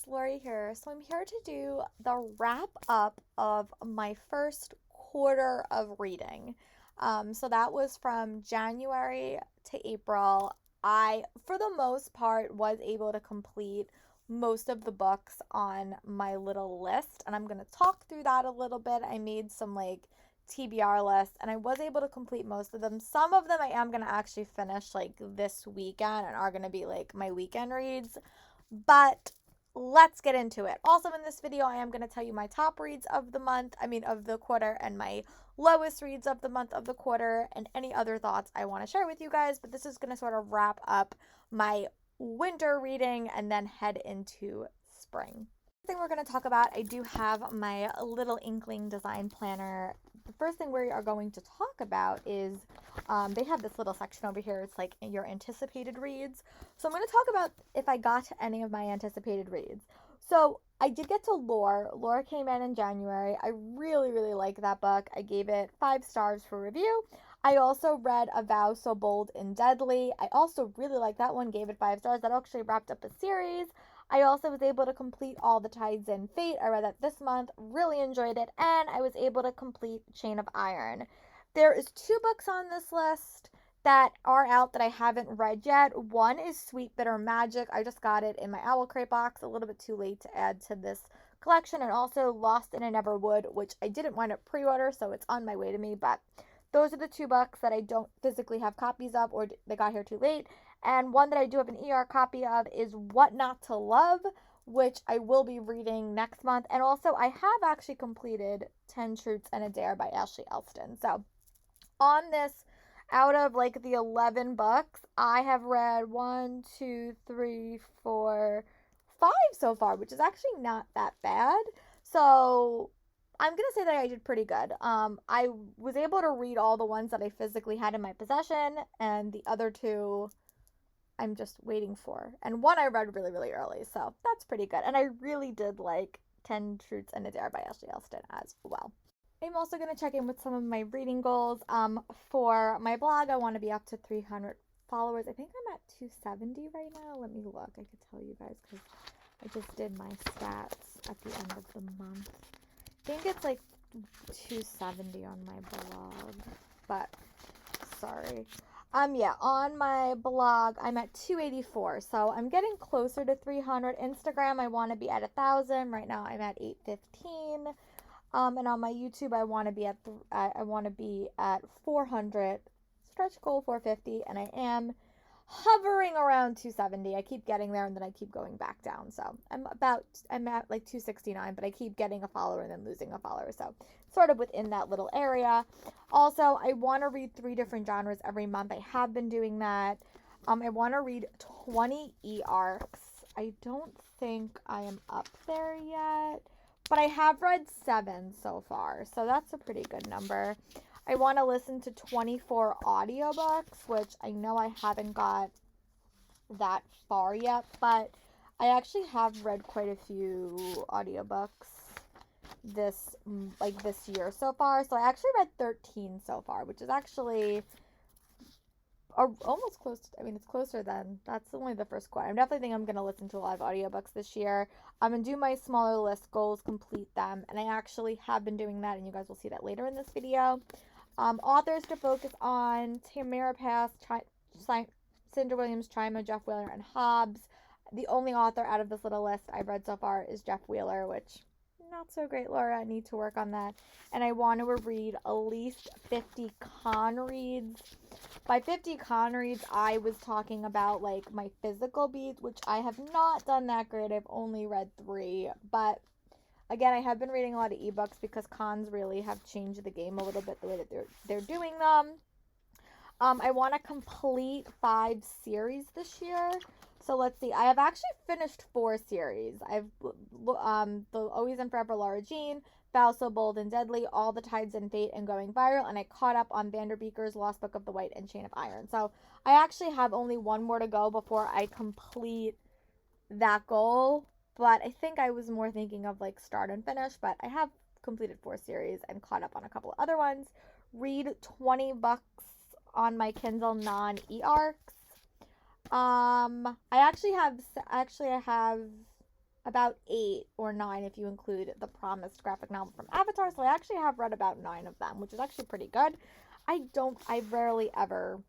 guys, Lori here. So I'm here to do the wrap up of my first quarter of reading. So that was from January to April. I, for the most part, was able to complete most of the books on my little list, and I'm going to talk through that a little bit. I made some TBR lists, and I was able to complete most of them. Some of them I am going to actually finish this weekend and are going to be my weekend reads. But let's get into it. Also, in this video, I am going to tell you my top reads of the month, of the quarter, and my lowest reads of the month, of the quarter, and any other thoughts I want to share with you guys. But this is going to sort of wrap up my winter reading and then head into spring. Thing we're going to talk about, I do have my little Inkling design planner. The first thing we are going to talk about is they have this little section over here. It's like your anticipated reads. So I'm going to talk about if I got to any of my anticipated reads. So I did get to Lore. Lore came in January. I really, really like that book. I gave it 5 stars for review. I also read A Vow So Bold and Deadly. I also really like that one, gave it 5 stars. That actually wrapped up a series. I also was able to complete All the Tides in Fate. I read that this month, really enjoyed it, and I was able to complete Chain of Iron. There is 2 books on this list that are out that I haven't read yet. One is Sweet Bitter Magic. I just got it in my Owl Crate box, a little bit too late to add to this collection, and also Lost in a Never Would, which I didn't wind up pre-order, so it's on my way to me, but those are the 2 books that I don't physically have copies of, or they got here too late. And one that I do have an ER copy of is What Not to Love, which I will be reading next month. And also, I have actually completed 10 Truths and a Dare by Ashley Elston. So, on this, out of the 11 books, I have read 1, 2, 3, 4, 5 so far, which is actually not that bad. So, I'm gonna say that I did pretty good. I was able to read all the ones that I physically had in my possession, and the other 2 I'm just waiting for. And one I read really, really early, so that's pretty good. And I really did like 10 Truths and a Dare by Ashley Elston as well. I'm also going to check in with some of my reading goals. For my blog, I want to be up to 300 followers. I think I'm at 270 right now. Let me look. I could tell you guys because I just did my stats at the end of the month. I think it's 270 on my blog, but sorry. Yeah, on my blog, I'm at 284, so I'm getting closer to 300. Instagram, I want to be at 1,000. Right now, I'm at 815. And on my YouTube, I want to be at 400. Stretch goal 450, and I am hovering around 270. I keep getting there, and then I keep going back down. So I'm at 269, but I keep getting a follower and then losing a follower. So sort of within that little area. Also, I want to read 3 different genres every month. I have been doing that. I want to read 20 e-arcs. I don't think I am up there yet, but I have read 7 so far, so that's a pretty good number. I want to listen to 24 audiobooks, which I know I haven't got that far yet, but I actually have read quite a few audiobooks this year so far. So I actually read 13 so far, which is actually almost close to, it's closer than, that's only the first quarter. I definitely think I'm going to listen to a lot of audiobooks this year. I'm going to do my smaller list goals, complete them, and I actually have been doing that, and you guys will see that later in this video. Authors to focus on: Tamara Pass, Cinder Williams, Chima, Jeff Wheeler, and Hobbs. The only author out of this little list I've read so far is Jeff Wheeler, which not so great, Laura. I need to work on that. And I want to read at least 50 con reads. By 50 con reads, I was talking about my physical beats, which I have not done that great. I've only read 3, but again, I have been reading a lot of ebooks because cons really have changed the game a little bit, the way that they're doing them. I want to complete 5 series this year. So let's see. I have actually finished 4 series. I've the Always and Forever Laura Jean, Vow So Bold and Deadly, All the Tides in Fate, and Going Viral, and I caught up on Vanderbeeker's Lost Book of the White and Chain of Iron. So I actually have only 1 more to go before I complete that goal. But I think I was more thinking of start and finish, but I have completed 4 series and caught up on a couple other ones. Read 20 books on my Kindle non-e-arcs. I have about 8 or 9 if you include the promised graphic novel from Avatar. So I actually have read about 9 of them, which is actually pretty good. I rarely ever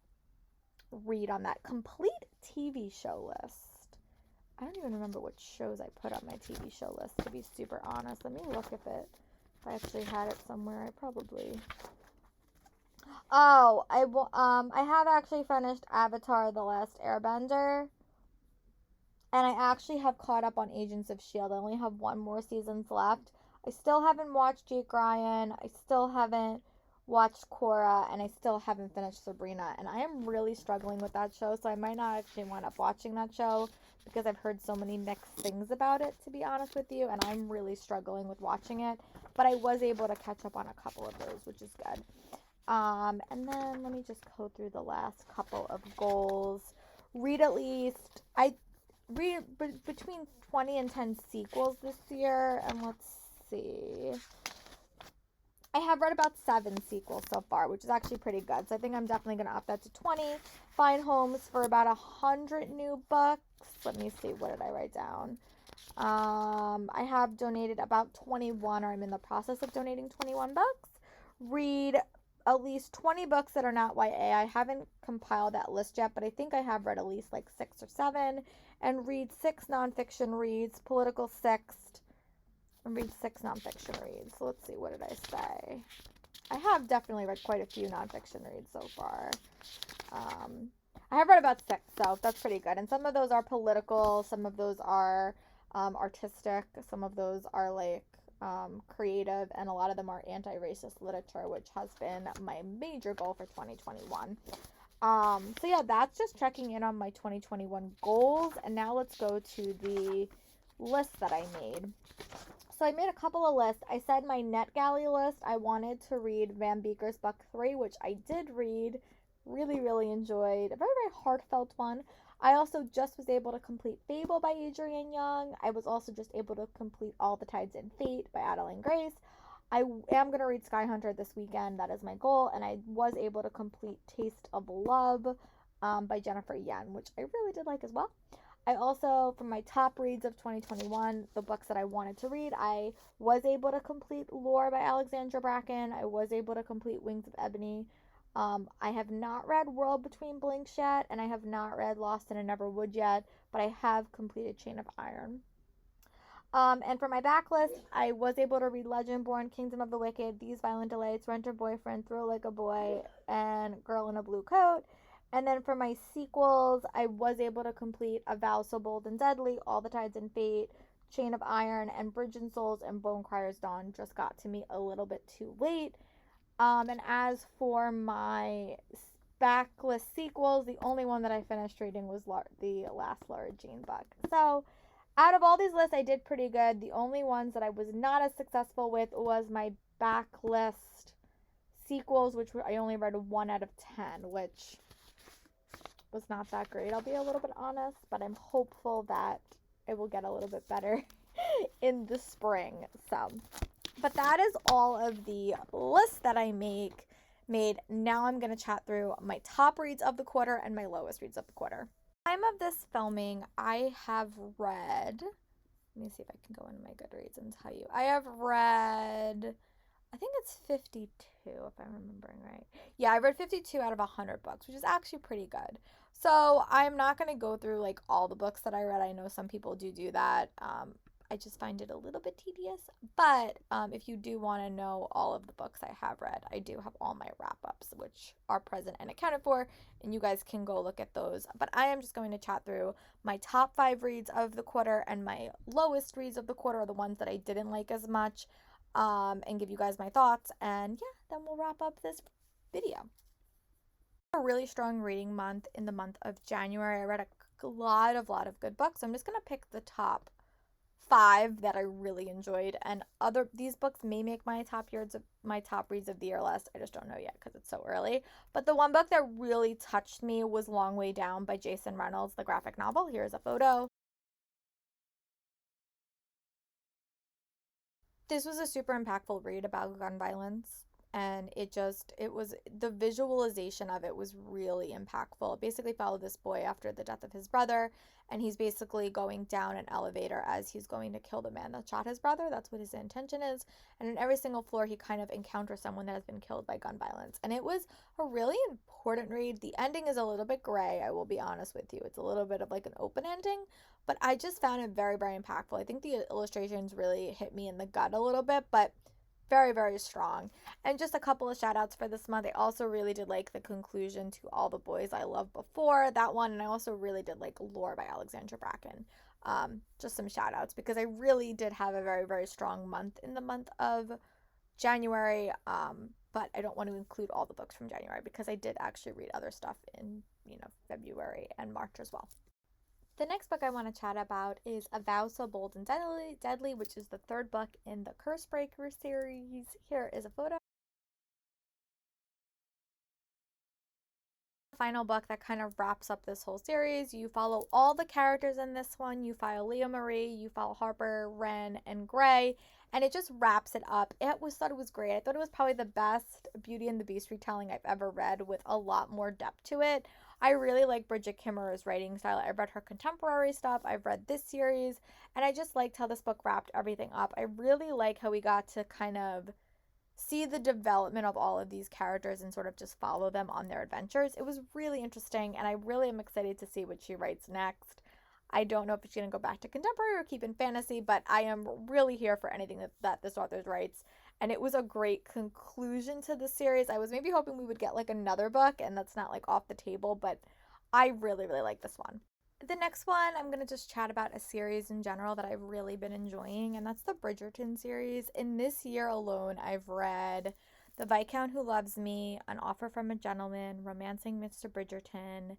read on that complete TV show list. I don't even remember what shows I put on my TV show list, to be super honest. Let me look if I actually had it somewhere. I probably. Oh, I have actually finished Avatar: The Last Airbender, and I actually have caught up on Agents of Shield. I only have one more seasons left. I still haven't watched Jake Ryan. I still haven't watched Korra, and I still haven't finished Sabrina. And I am really struggling with that show, so I might not actually wind up watching that show because I've heard so many mixed things about it, to be honest with you, and I'm really struggling with watching it. But I was able to catch up on a couple of those, which is good. And then let me just go through the last couple of goals. Read at least, I read between 20 and 10 sequels this year, and let's see. I have read about 7 sequels so far, which is actually pretty good. So I think I'm definitely going to up that to 20. Find homes for about 100 new books. Let me see, what did I write down? I have donated about 21, or I'm in the process of donating 21 books. Read at least 20 books that are not YA. I haven't compiled that list yet, but I think I have read at least like 6 or 7. And read 6 nonfiction reads, political 6, and read 6 nonfiction reads. So let's see, what did I say? I have definitely read quite a few nonfiction reads so far. I have read about 6, so that's pretty good. And some of those are political, some of those are artistic, some of those are like creative, and a lot of them are anti-racist literature, which has been my major goal for 2021. So yeah, that's just checking in on my 2021 goals. And now let's go to the list that I made. So I made a couple of lists. I said my NetGalley list, I wanted to read Van Beeker's Buck 3, which I did read. Really, really enjoyed. A very, very heartfelt one. I also just was able to complete Fable by Adrienne Young. I was also just able to complete All the Tides in Fate by Adeline Grace. I am going to read Sky Hunter this weekend. That is my goal. And I was able to complete Taste of Love by Jennifer Yen, which I really did like as well. I also, from my top reads of 2021, the books that I wanted to read, I was able to complete Lore by Alexandra Bracken. I was able to complete Wings of Ebony. I have not read World Between Blanks yet, and I have not read Lost in a Never Wood yet, but I have completed Chain of Iron. And for my backlist, I was able to read Legendborn, Kingdom of the Wicked, These Violent Delights, Rent a Boyfriend, Thrill Like a Boy, and Girl in a Blue Coat. And then for my sequels, I was able to complete A Vow So Bold and Deadly, All the Tides in Fate, Chain of Iron, and Bridge and Souls, and Bonecryer's Dawn just got to me a little bit too late. And as for my backlist sequels, the only one that I finished reading was the last Laura Jean book. So out of all these lists, I did pretty good. The only ones that I was not as successful with was my backlist sequels, which I only read 1 out of 10, which was not that great. I'll be a little bit honest, but I'm hopeful that it will get a little bit better in the spring. So, but that is all of the lists that I made. Now I'm going to chat through my top reads of the quarter and my lowest reads of the quarter. Time of this filming, I have read, let me see if I can go into my Goodreads and tell you. I have read, I think it's 52 if I'm remembering right. Yeah, I read 52 out of 100 books, which is actually pretty good. So I'm not going to go through like all the books that I read. I know some people do that. I just find it a little bit tedious. But if you do want to know all of the books I have read, I do have all my wrap-ups, which are present and accounted for, and you guys can go look at those. But I am just going to chat through my top 5 reads of the quarter and my lowest reads of the quarter, the ones that I didn't like as much, and give you guys my thoughts. And yeah, then we'll wrap up this video. A really strong reading month in the month of January. I read a lot of good books. I'm just going to pick the top 5 that I really enjoyed, and these books may make my top reads of the year list. I just don't know yet because it's so early. But the one book that really touched me was Long Way Down by Jason Reynolds, the graphic novel. Here's a photo. This was a super impactful read about gun violence. and it was, the visualization of it was really impactful. It basically followed this boy after the death of his brother, and he's basically going down an elevator as he's going to kill the man that shot his brother. That's what his intention is. And in every single floor, he kind of encounters someone that has been killed by gun violence. And it was a really important read. The ending is a little bit gray, I will be honest with you. It's a little bit of like an open ending, but I just found it very, very impactful. I think the illustrations really hit me in the gut a little bit, but very, very strong. And just a couple of shout outs for this month. I also really did like the conclusion to All the Boys I Loved Before, that one. And I also really did like Lore by Alexandra Bracken. Just some shout outs because I really did have a very, very strong month in the month of January. But I don't want to include all the books from January because I did actually read other stuff in, February and March as well. The next book I want to chat about is A Vow So Bold and Deadly, which is the third book in the Cursebreaker series. Here is a photo. Final book that kind of wraps up this whole series. You follow all the characters in this one. You follow Leah Marie, you follow Harper, Wren, and Gray, and it just wraps it up. Thought it was great. I thought it was probably the best Beauty and the Beast retelling I've ever read, with a lot more depth to it. I really like Bridget Kimmerer's writing style. I've read her contemporary stuff. I've read this series, and I just liked how this book wrapped everything up. I really like how we got to kind of see the development of all of these characters and sort of just follow them on their adventures. It was really interesting, and I really am excited to see what she writes next. I don't know if she's going to go back to contemporary or keep in fantasy, but I am really here for anything that this author writes. And it was a great conclusion to the series. I was maybe hoping we would get like another book, and that's not like off the table, but I really, really like this one. The next one, I'm going to just chat about a series in general that I've really been enjoying, and that's the Bridgerton series. In this year alone, I've read The Viscount Who Loves Me, An Offer from a Gentleman, Romancing Mr. Bridgerton,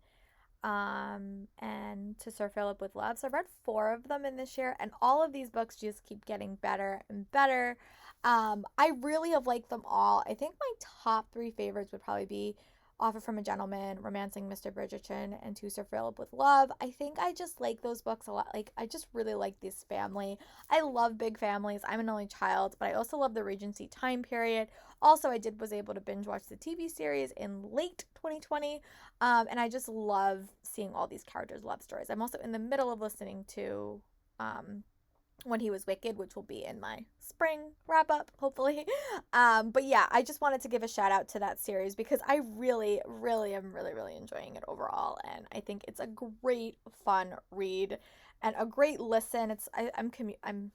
and To Sir Philip with Love. So I've read 4 of them in this year, and all of these books just keep getting better and better. I really have liked them all. I think my top 3 favorites would probably be Offer from a Gentleman, Romancing Mr. Bridgerton, and To Sir Philip with Love. I think I just like those books a lot. Like, I just really like this family. I love big families. I'm an only child, but I also love the Regency time period. Also, was able to binge watch the TV series in late 2020, and I just love seeing all these characters' love stories. I'm also in the middle of listening to When He Was Wicked, which will be in my spring wrap up, hopefully. But yeah, I just wanted to give a shout out to that series because I really, really am really, really enjoying it overall. And I think it's a great, fun read and a great listen. I'm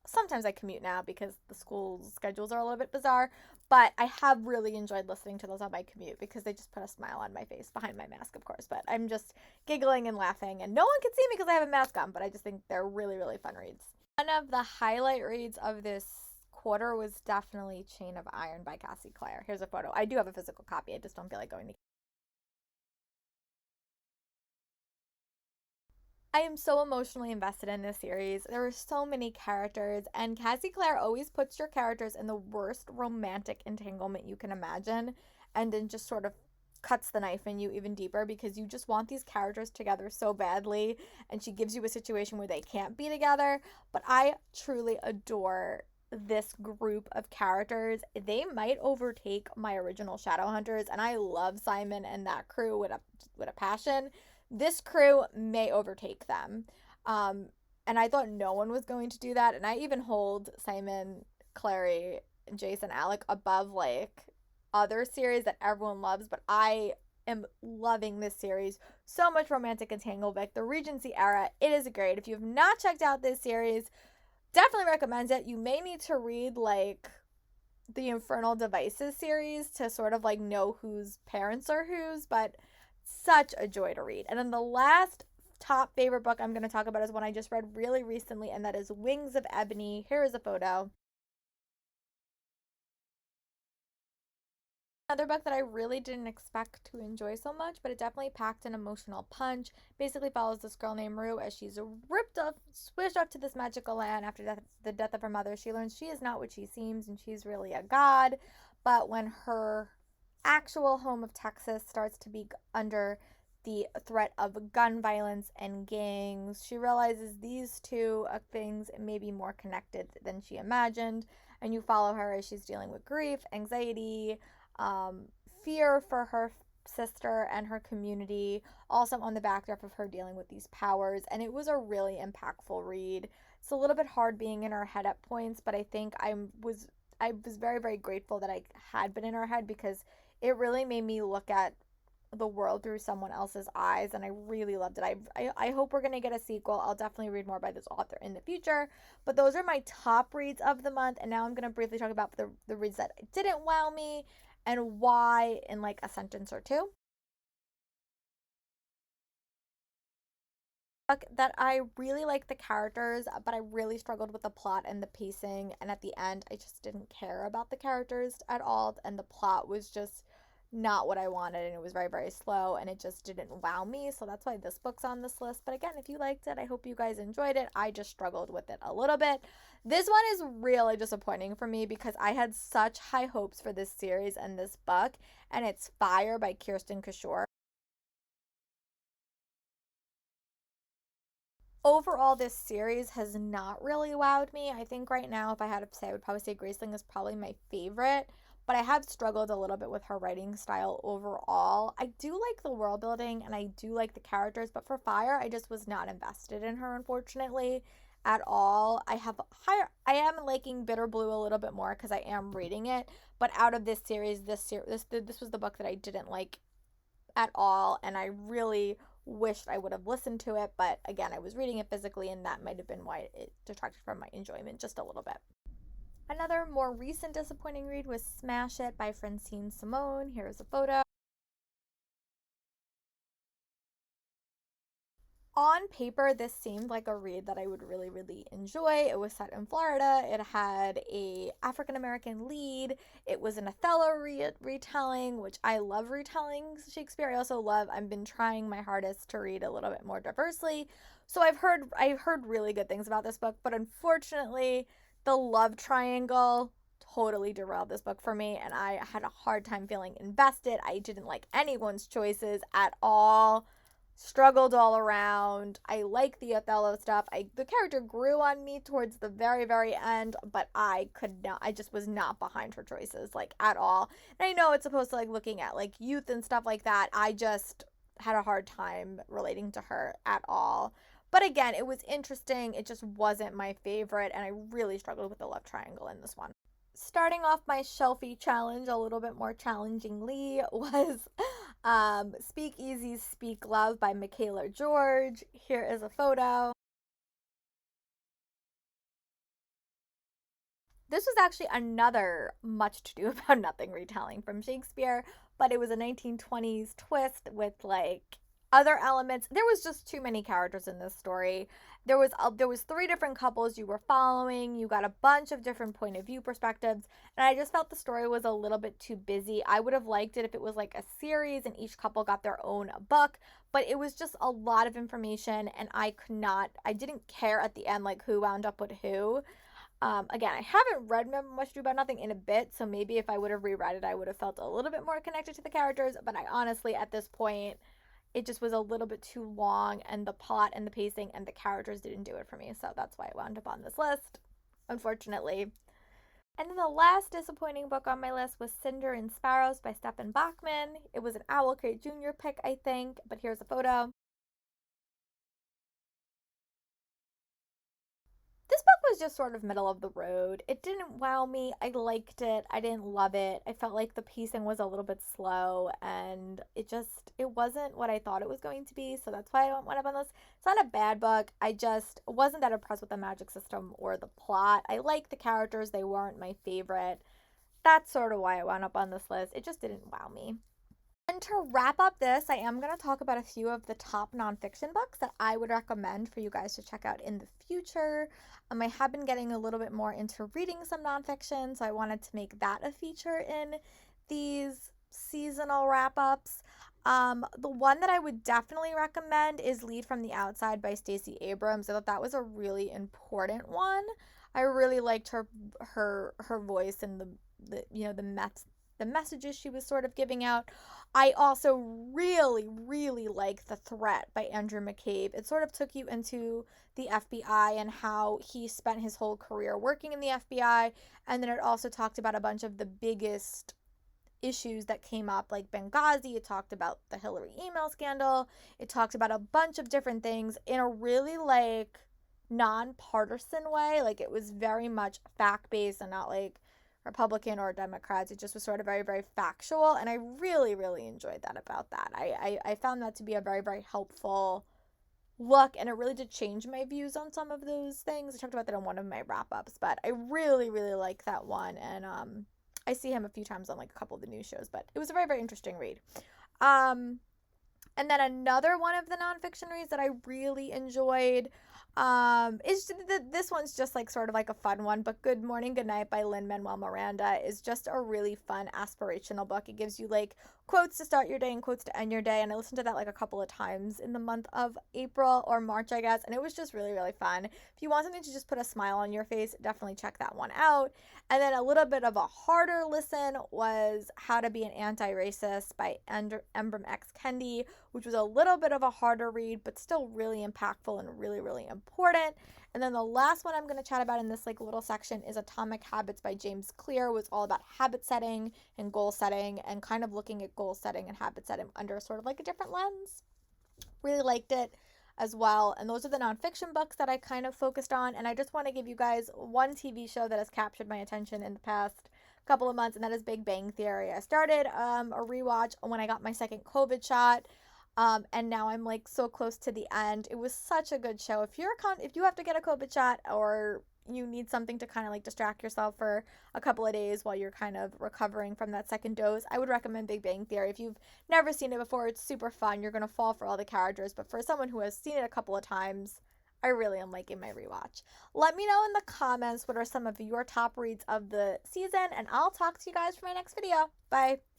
sometimes I commute now because the school schedules are a little bit bizarre, but I have really enjoyed listening to those on my commute because they just put a smile on my face behind my mask, of course. But I'm just giggling and laughing, and no one can see me because I have a mask on, but I just think they're really, really fun reads. One of the highlight reads of this quarter was definitely Chain of Iron by Cassie Clare. Here's a photo. I do have a physical copy. I just don't feel like going to. I am so emotionally invested in this series. There are so many characters, and Cassie Clare always puts your characters in the worst romantic entanglement you can imagine, and then just sort of cuts the knife in you even deeper because you just want these characters together so badly, and she gives you a situation where they can't be together. But I truly adore this group of characters. They might overtake my original Shadowhunters, and I love Simon and that crew with a passion. This crew may overtake them. And I thought no one was going to do that. And I even hold Simon, Clary, Jason, Alec above like other series that everyone loves. But I am loving this series. So much romantic entanglement. The Regency era, it is great. If you have not checked out this series, definitely recommend it. You may need to read like the Infernal Devices series to sort of like know whose parents are whose, but such a joy to read. And then the last top favorite book I'm going to talk about is one I just read really recently, and that is Wings of Ebony. Here is a photo. Another book that I really didn't expect to enjoy so much, but it definitely packed an emotional punch. Basically follows this girl named Rue as she's ripped up, swished up to this magical land after the death of her mother. She learns she is not what she seems, and she's really a god. But when her actual home of Texas starts to be under the threat of gun violence and gangs, she realizes these two things may be more connected than she imagined. and you follow her as she's dealing with grief, anxiety, um, fear for her sister and her community, also on the backdrop of her dealing with these powers. And it was a really impactful read. It's a little bit hard being in her head at points, but I think I was very, very grateful that I had been in her head, because it really made me look at the world through someone else's eyes, and I really loved it. I hope we're going to get a sequel. I'll definitely read more by this author in the future, but those are my top reads of the month. And now I'm going to briefly talk about the reads that didn't wow me and why, in like a sentence or two. That I really liked the characters, but I really struggled with the plot and the pacing. And at the end, I just didn't care about the characters at all. And the plot was just not what I wanted. And it was very, very slow. And it just didn't wow me. So that's why this book's on this list. But again, if you liked it, I hope you guys enjoyed it. I just struggled with it a little bit. This one is really disappointing for me, because I had such high hopes for this series and this book. And it's Fire by Kirsten Cashore. Overall, this series has not really wowed me. I think right now, if I had to say, I would probably say Graceling is probably my favorite, but I have struggled a little bit with her writing style overall. I do like the world building and I do like the characters, but for Fire, I just was not invested in her, unfortunately, at all. I am liking Bitter Blue a little bit more because I am reading it, but out of this series, this was the book that I didn't like at all, and I really wished I would have listened to it, but again, I was reading it physically, and that might have been why it detracted from my enjoyment just a little bit. Another more recent disappointing read was Smash It by Francine Simone. Here's a photo. On paper, this seemed like a read that I would really, really enjoy. It was set in Florida. It had a African American lead. It was an Othello retelling, which I love retelling Shakespeare. I've been trying my hardest to read a little bit more diversely. So I've heard really good things about this book, but unfortunately, the love triangle totally derailed this book for me, and I had a hard time feeling invested. I didn't like anyone's choices at all, struggled all around. I like the Othello stuff. The character grew on me towards the very, very end, but I could not. I just was not behind her choices like at all. And I know it's supposed to like looking at like youth and stuff like that. I just had a hard time relating to her at all. But again, it was interesting. It just wasn't my favorite, and I really struggled with the love triangle in this one. Starting off my shelfie challenge a little bit more challengingly was Speak Easy, Speak Love by Michaela George. Here is a photo. This was actually another much to do about nothing retelling from Shakespeare, but it was a 1920s twist with like other elements. There was just too many characters in this story. There was three different couples you were following. You got a bunch of different point of view perspectives, and I just felt the story was a little bit too busy. I would have liked it if it was like a series and each couple got their own book, but it was just a lot of information, and I didn't care at the end like who wound up with who. Again, I haven't read Much Ado About Nothing in a bit, so maybe if I would have reread it, I would have felt a little bit more connected to the characters. But I honestly, at this point, it just was a little bit too long, and the plot and the pacing and the characters didn't do it for me. So that's why it wound up on this list, unfortunately. And then the last disappointing book on my list was Cinder and Sparrows by Stephen Bachman. It was an Owl Crate Jr. pick, I think, but here's a photo. This book was just sort of middle of the road. It didn't wow me. I liked it. I didn't love it. I felt like the pacing was a little bit slow, and it wasn't what I thought it was going to be. So that's why I went up on this. It's not a bad book. I just wasn't that impressed with the magic system or the plot. I like the characters. They weren't my favorite. That's sort of why I wound up on this list. It just didn't wow me. And to wrap up this, I am going to talk about a few of the top nonfiction books that I would recommend for you guys to check out in the future. I have been getting a little bit more into reading some nonfiction, so I wanted to make that a feature in these seasonal wrap ups. The one that I would definitely recommend is Lead from the Outside by Stacey Abrams. I thought that was a really important one. I really liked her voice and the the messages she was sort of giving out. I also really, really like The Threat by Andrew McCabe. It sort of took you into the FBI and how he spent his whole career working in the FBI. And then it also talked about a bunch of the biggest issues that came up, like Benghazi. It talked about the Hillary email scandal. It talked about a bunch of different things in a really like nonpartisan way. Like it was very much fact based and not like Republican or Democrats. It just was sort of very, very factual. And I really, really enjoyed that about that. I found that to be a very, very helpful look, and it really did change my views on some of those things. I talked about that in one of my wrap ups, but I really, really like that one. And I see him a few times on like a couple of the news shows, but it was a very, very interesting read. Um, and then another one of the nonfiction reads that I really enjoyed is this one's just like sort of like a fun one, but Good Morning, Good Night by Lin-Manuel Miranda is just a really fun aspirational book. It gives you like quotes to start your day and quotes to end your day, and I listened to that like a couple of times in the month of April or March, I guess, and it was just really, really fun. If you want something to just put a smile on your face, definitely check that one out. And then a little bit of a harder listen was How to Be an Anti-Racist by Embrim X. Kendi, which was a little bit of a harder read, but still really impactful and really, really important. And then the last one I'm going to chat about in this like little section is Atomic Habits by James Clear. It was all about habit setting and goal setting and kind of looking at goal setting and habit setting under sort of like a different lens. Really liked it as well. And those are the nonfiction books that I kind of focused on. And I just want to give you guys one TV show that has captured my attention in the past couple of months, and that is Big Bang Theory. I started a rewatch when I got my second COVID shot. And now I'm like so close to the end. It was such a good show. If you have to get a COVID shot or you need something to kind of like distract yourself for a couple of days while you're kind of recovering from that second dose, I would recommend Big Bang Theory. If you've never seen it before, it's super fun. You're going to fall for all the characters, but for someone who has seen it a couple of times, I really am liking my rewatch. Let me know in the comments what are some of your top reads of the season, and I'll talk to you guys for my next video. Bye.